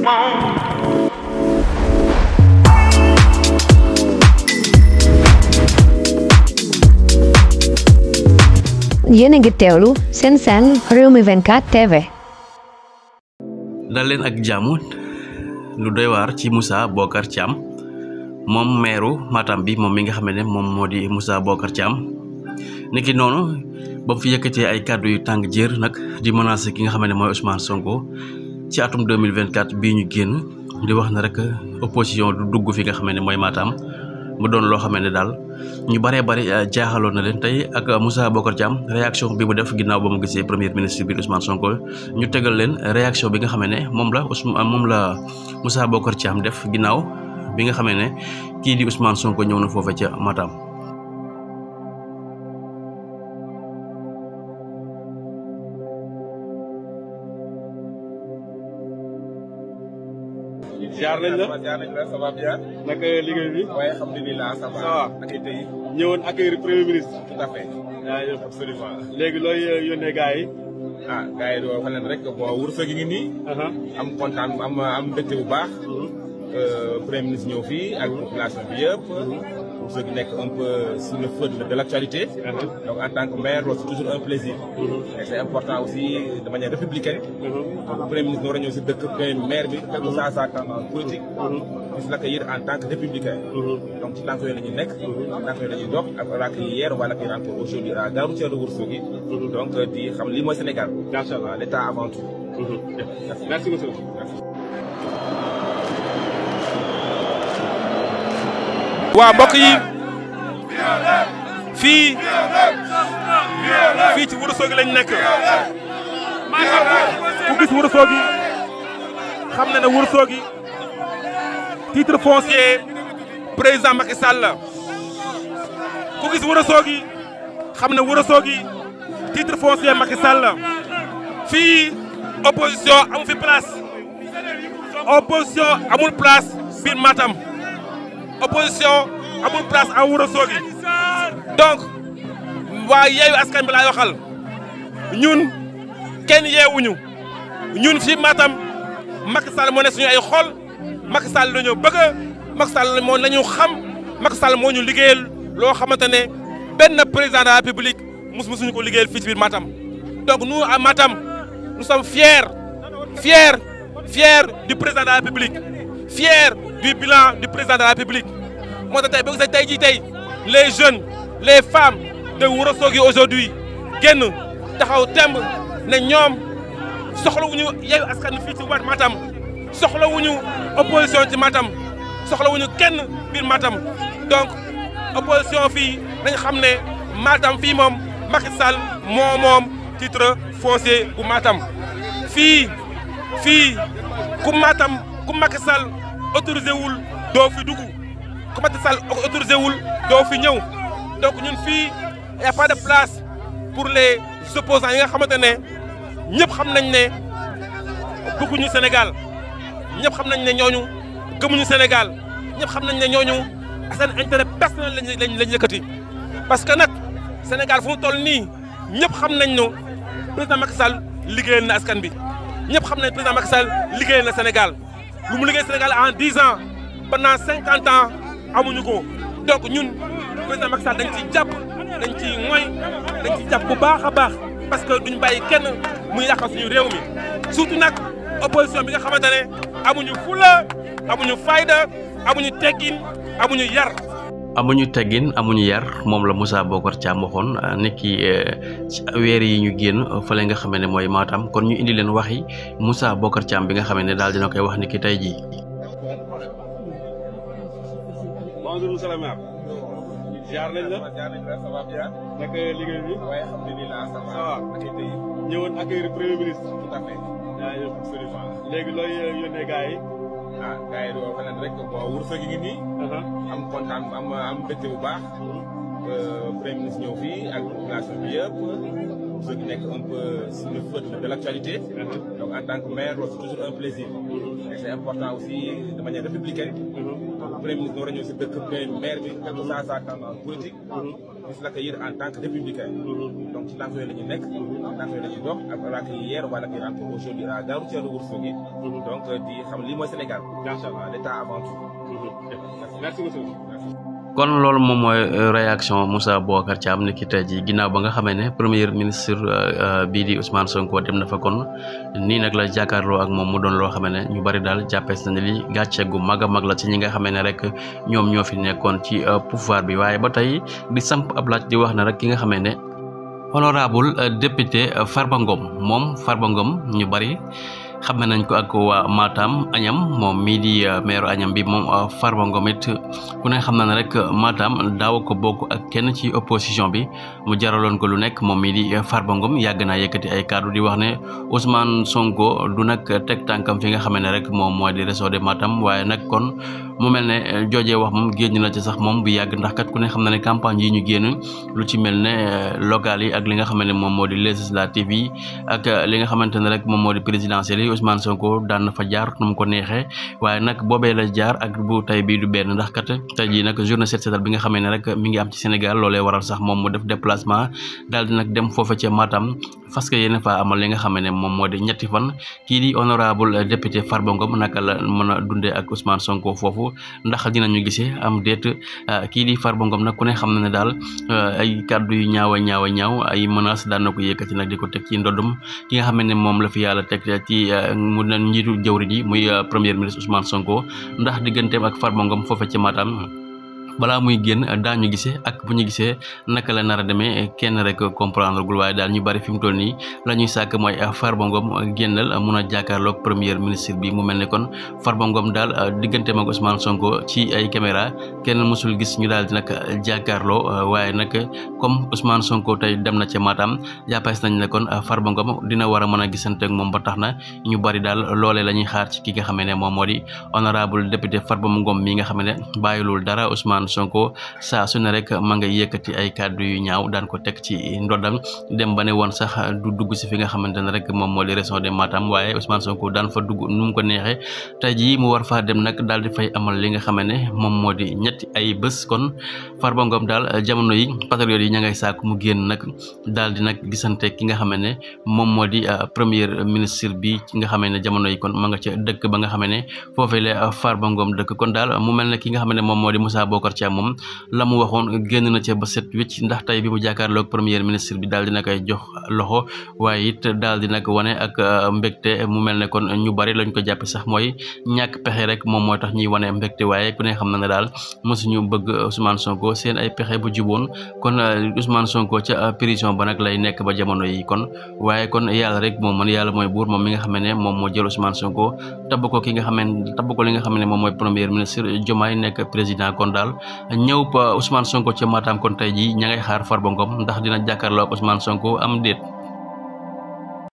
Yéen a ngi teewlu seen Rewmi 24 TV. dal leen ak jàmm lu doy waar ci Moussa Bocar Thiam moom meeru Matam bi moom mi nga xam ne moom moo di Moussa Bocar Thiam niki noonu ba mu fi yëkkatee ay kàddu yu tàng jër nag di menacer ki nga xam ne mooy Ousmane Sonko ci atum 2024 bii ñu génn di wax na rek opposition du dugg fi nga xam ne mooy Matam mu doon loo xam ne daal ñu bëree bëri jaaxaloon na leen tey ak Moussa Bocar Thiam réaction bi mu def ginnaaw ba mu gisee premier ministre bi Ousmane Sonko ñu tegal leen réaction bi nga xam ne moom la Moussa Bocar Thiam def ginnaaw bi nga xam ne kii di Ousmane Sonko ñëw na foofa ca Matam. jaar nañ la ça va bien. naka liggéey bi. waaye alhamdulilah ça va. ak tey ñëwoon accueillir premier ministre. tout à fait. yaa absolument. léegi looy yónnee gars yi. gars yi doo xam ne rek bon wursa gi ngi nii. am kontaan am mbégte bu baax. premier ministre ñëw fii ak population bi yëpp. wursa gi nekk un peu sur le feu de l'actualité. donc en tant que maire loolu c'est toujours un plaisir. et c'est important aussi de manière républicaine. donc premier ministre war a ñëw si dëkk maire bi quel que soit sa tendance politique. gis l'accueillir en tant que républicain. donc ci tànk yooyu la ñuy nekk. tànk yooyu la ñuy dox ak l'accueil hier on va l'accueillir encore aujourd'hui à gare routière de Ourossogui. donc di xam lii mooy Sénégal. macha allah l'état avant tout. merci monsieur. waaw mbokk yi fii ci Ourossogui lañ nekk ku gis Ourossogui xam na ne Ourossogui titre foncier président Macky Sall la ku gis Ourossogui xam ne Ourossogui titre foncier Macky Sall la fii opposition amu fi place opposition amul place biir Matam opposition amul place à Ourossogui donc waa Yewwi Askan Wi laay waxal ñun kenn yeewuñu ñun fii Matam Macky Sall moo ne suñu ay xol Macky Sall la ñu bëgg Macky Sall moo la ñu xam Macky Sall moo ñu liggéeyal loo xamante ne benn président de la République musuñu ko liggéeyal fii ci biir Matam donc nous à Matam nous sommes fiers du président de la République fiers du bilan du président de la République moo tax tey ba gisee tey jii tey les jeunes les femmes de Ourossogui aujourd'hui génn taxaw temb ne ñoom soxlawuñu Yewwi Askan Wi fii ci waat Matam soxlawuñu opposition ci Matam soxlawuñu kenn biir Matam donc opposition fii dañ xam ne Matam fii moom Macky Sall moom titre foncier bu Matam fii ku Macky Sall autorisé wul doo fi dugg ku Macky Sall autorisé wul doo fi ñëw donc ñun fii y a pas de place pour les opposants yi nga xamante ne ñëpp xam nañ ne bëgguñu Sénégal ñëpp xam nañ ne ñooñu gëmuñu Sénégal ñëpp xam nañ ne ñooñu seen intérêt personnel lañ yëkkati parce que nag Sénégal fu mu toll nii ñëpp xam nañ ne président Macky Sall liggéeyal na askan bi ñëpp xam nañ président Macky Sall liggéeyal na Sénégal lu mu liggéey Sénégal en 10 ans pendant 50 ans amuñu ko donc ñun président Macky Sall dañ ciy jàpp dañ ciy moy dañ ciy jàpp bu baax a baax parce que duñ bàyyi kenn muy yàqal suñu réew mi surtout nag opposition bi nga xamante ne amuñu fula amuñu fayda amuñu teggin amuñu yar. amuñu teggin amuñu yar moom la Moussa Bocar Thiam waxoon nekki ci weer yi ñu génn fële nga xam ne mooy Matam kon ñu indi leen waxi Moussa Bocar Thiam bi nga xam ne daal dina koy wax ni ki tey jii. bonjour monsieur le maire. jaar nañ la ça va bien. naka liggéey bi. waaye alhamdulilah ça va. ak tey ñëwoon accueillir premier ministre. tout à fait. yaa absolument. léegi looy yónnee gars yi. gars yi doo xam ne rek bon Ourossogui gi ngi nii. am kontaan am mbégte bu baax. premier ministre ñëw fii ak population bi yëpp. qui n'est un peu sur le feu de l'actualité. Donc en tant que maire, c'est toujours un plaisir. Et c'est important aussi de manière républicaine. Le Premier ministre nous réunit aussi de maire, quelle que soit sa tendance politique, de l'accueillir en tant que républicain. Donc ci lancé lañu nekk, lancé lañu dox ak on l'a accueilli hier, on va l'accueillir encore aujourd'hui à Gare routière de Ourossogui. Donc di xam lii mooy Sénégal. Inchallah, l'État avant tout. Merci beaucoup. kon loolu moom mooy réaction Moussa Bocar Thiam ni ki tey ji ginnaaw ba nga xamee ne premier ministre bii di Ousmane Sonko dem na fa kon nii nag la jàkkaarloo ak moom mu doon loo xamee ne ñu bari daal jàppees na ne li gàcce gu mag a mag la ci ñi nga xamee ne rek ñoom ñoo fi nekkoon ci pouvoir bi waaye ba tey di samp ab laaj di wax ne rek ki nga xamee ne honorable député Farba Ngom moom Farba Ngom ñu bari xam nañ ko ak waa Matam Agnam moom mii di maire Agnam bi moom Farba Ngom it ku ne xam na ne rek Matam daaw ko bokk ak kenn ci opposition bi mu jaraloon ko lu nekk moom mii di Farba Ngom yàgg naa yëkkati ay kàddu di wax ne Ousmane Sonko du nag teg tànkam fi nga xam ne rek moom mooy di réseau de Matam waaye nag kon mu mel ne joojee wax moom génn na ci sax moom bu yàgg ndax kat ku ne xam na ne campagne yi ñu génn lu ci mel ne local yi ak li nga xam ne moom moo di législative yi ak li nga xamante ne rek moom moo di présidentielle yi Ousmane Sonko daan na fa jaar nu mu ko neexee waaye nag boobee la jaar ak bu tey bii du benn ndax kat tey jii nag journée set setal bi nga xamee ne rek mi ngi am ci Sénégal loolee waral sax moom mu def déplacement daal di nag dem foofa ca Matam parce que yéen fa amal li nga xam ne moom moo di ñetti fan kii di honorable député Farba Ngom naka la mën a dundee ak Ousmane Sonko foofu ndax dinañu gisee am déet kii di Farba Ngom nag ku ne xam na ne daal ay kàddu yu ñaaw ay menaces daan na ko yëkkati nag di ko teg ci ndoddum ki nga xam ne moom la fi yàlla teg ci mu ne njiitu jëwriñ ji muy premier ministre Ousmane Sonko ndax digganteem ak Farba Ngom foofu ci Matam balaa muy génn daañu gisee ak bu ñu gisee naka la nar a demee kenn rek comprendre gul waaye daal ñu bari fi mu toll nii la ñuy sàkk mooy Farba Ngom génnal mun a jàkkaarloog premier ministre bi mu mel ne kon Farba Ngom daal digganteem ak Ousmane Sonko ci ay caméra kenn mësul gis ñu daal di nag jàkkaarloo waaye nag comme Ousmane Sonko tey dem na ca Matam jàppees nañ ne kon Farba Ngom dina war a mën a gisante ak moom ba tax na ñu bari daal loolee la ñuy xaar ci ki nga xam ne moom moo di honorable député Farba Ngom mi nga xam ne bàyyilul dara Ousmane Sonko saa su ne rek ma nga yëkkati ay kàddu yu ñaaw daan ko teg ci ndoddam dem ba ne woon sax du dugg si fi nga xamante ne rek moom moo di région de Matam waaye Ousmane Sonko daan fa dugg nu mu ko neexee tey jii mu war faa dem nag daal di fay amal li nga xam ne moom moo di ñetti ay bés kon Farba Ngom daal jamono yi patriote yi ña ngay sàkku mu génn nag daal di nag gisante ki nga xam ne moom moo di premier ministre bi nga xam ne jamono yi kon ma nga ca dëkk ba nga xam ne foofee la Farba Ngom dëkk kon daal mu mel ne ki nga xam ne moom moo di Moussa Bocar Thiam moom la mu waxoon génn na ca ba set wécc ndax tey bi mu jàkkaarloog premier ministre bi daal dina koy jox loxo waaye it daal di nag wane ak mbégte mu mel ne kon ñu bari lañ ko jàppe sax mooy ñàkk pexe rek moom moo tax ñuy wane mbégte waaye ku ne xam na ne daal mosuñu bëgg Ousmane Sonko seen ay pexe bu juboon kon Ousmane Sonko ca prison ba nag lay nekk ba jamono yi kon waaye kon yàlla rek moom man yàlla mooy buur moom mi nga xam ne moom moo jël Ousmane Sonko tabb ko li nga xam ne moom mooy premier ministre Diomaye nekk président kon daal ñëw pa Ousmane Sonko ca Matam kon tey jii ña ngay xaar Farba Ngom ndax dina jàkkaarloo ak Ousmane Sonko am déet